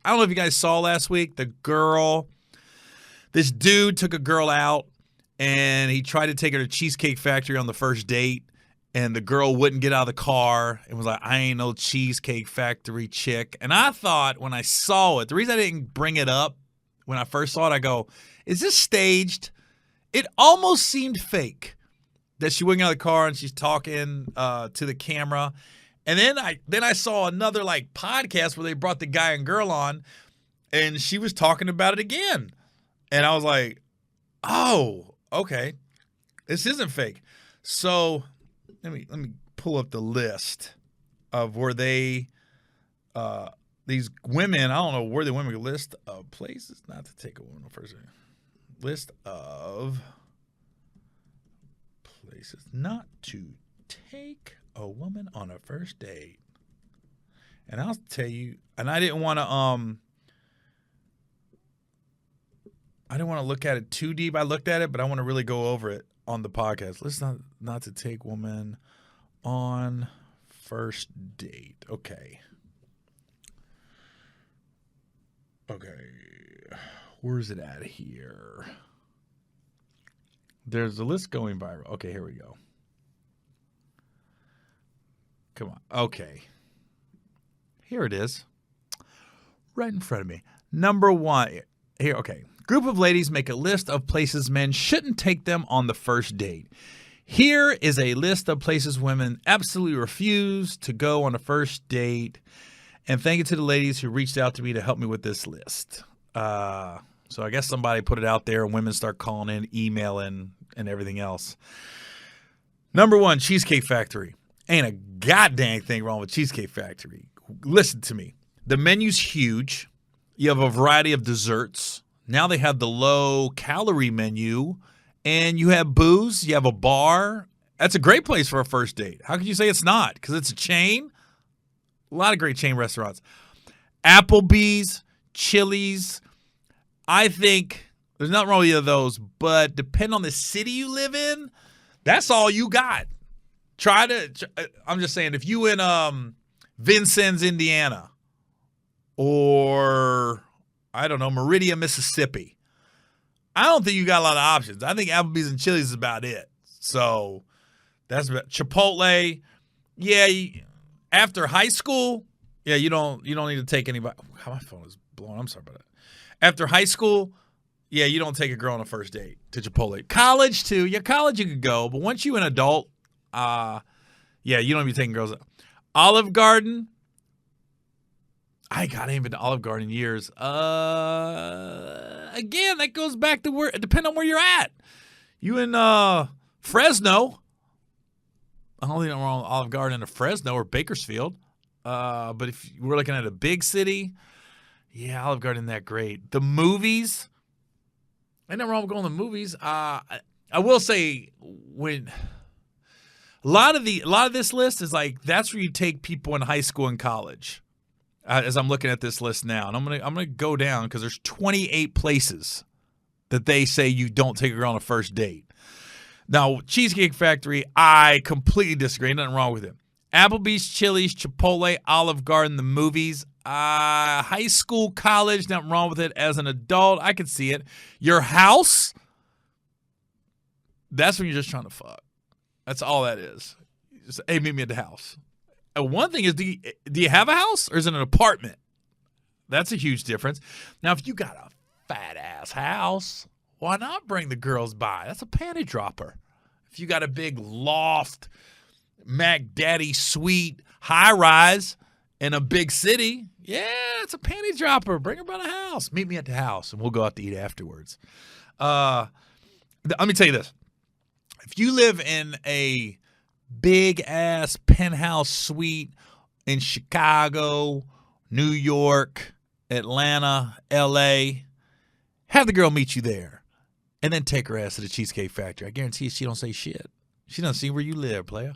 I don't know if you guys saw last week, this dude took a girl out and he tried to take her to Cheesecake Factory on the first date. And the girl wouldn't get out of the car and was like, I ain't no Cheesecake Factory chick. And I thought when I saw it, the reason I didn't bring it up when I first saw it, I go, is this staged? It almost seemed fake that she wouldn't get out of the car and she's talking to the camera. And then I saw another like podcast where they brought the guy and girl on and she was talking about it again. And I was like, oh, okay. This isn't fake. So let me pull up the list of where these women, I don't know where the women, list of places not to take a woman on first date. List of places not to take a woman on a first date. And I'll tell you, and I didn't want to look at it too deep. I looked at it, but I want to really go over it on the podcast. Let's not to take woman on first date. Okay. Where's it at here? There's a list going viral. Okay, here we go. Come on. Okay. Here it is. Right in front of me. Number 1. Here, okay. Group of ladies make a list of places men shouldn't take them on the first date. Here is a list of places women absolutely refuse to go on a first date. And thank you to the ladies who reached out to me to help me with this list. So I guess somebody put it out there and women start calling in, emailing, and everything else. Number 1, Cheesecake Factory. Ain't a goddamn thing wrong with Cheesecake Factory. Listen to me. The menu's huge. You have a variety of desserts. Now they have the low-calorie menu, and you have booze. You have a bar. That's a great place for a first date. How could you say it's not? Because it's a chain. A lot of great chain restaurants. Applebee's, Chili's. I think there's nothing wrong with either of those, but depending on the city you live in, that's all you got. I'm just saying, if you in Vincennes, Indiana, or I don't know, Meridian, Mississippi, I don't think you got a lot of options. I think Applebee's and Chili's is about it. So that's about Chipotle. Yeah, after high school, yeah, you don't need to take anybody. My phone is blowing. I'm sorry about that. After high school, yeah, you don't take a girl on a first date to Chipotle. College too. Yeah, college you could go, but once you're an adult, yeah, you don't be taking girls out. Olive Garden. I ain't been to Olive Garden in years. Again, that goes back to where, depending on where you're at. You in Fresno. I don't think I'm wrong with Olive Garden in Fresno or Bakersfield. But if we're looking at a big city, yeah, Olive Garden isn't that great. The movies. Ain't nothing wrong with going to the movies. I will say when a lot of this list is like that's where you take people in high school and college. As I'm looking at this list now, and I'm gonna go down because there's 28 places that they say you don't take a girl on a first date. Now, Cheesecake Factory, I completely disagree. Nothing wrong with it. Applebee's, Chili's, Chipotle, Olive Garden, the movies. High school, college, nothing wrong with it. As an adult, I can see it. Your house, that's when you're just trying to fuck. That's all that is. Just, hey, meet me at the house. One thing is, do you have a house or is it an apartment? That's a huge difference. Now, if you got a fat-ass house, why not bring the girls by? That's a panty dropper. If you got a big loft, Mac Daddy suite, high-rise in a big city, yeah, it's a panty dropper. Bring her by the house. Meet me at the house, and we'll go out to eat afterwards. Let me tell you this. If you live in a big-ass penthouse suite in Chicago, New York, Atlanta, L.A., have the girl meet you there, and then take her ass to the Cheesecake Factory. I guarantee you she don't say shit. She doesn't see where you live, player.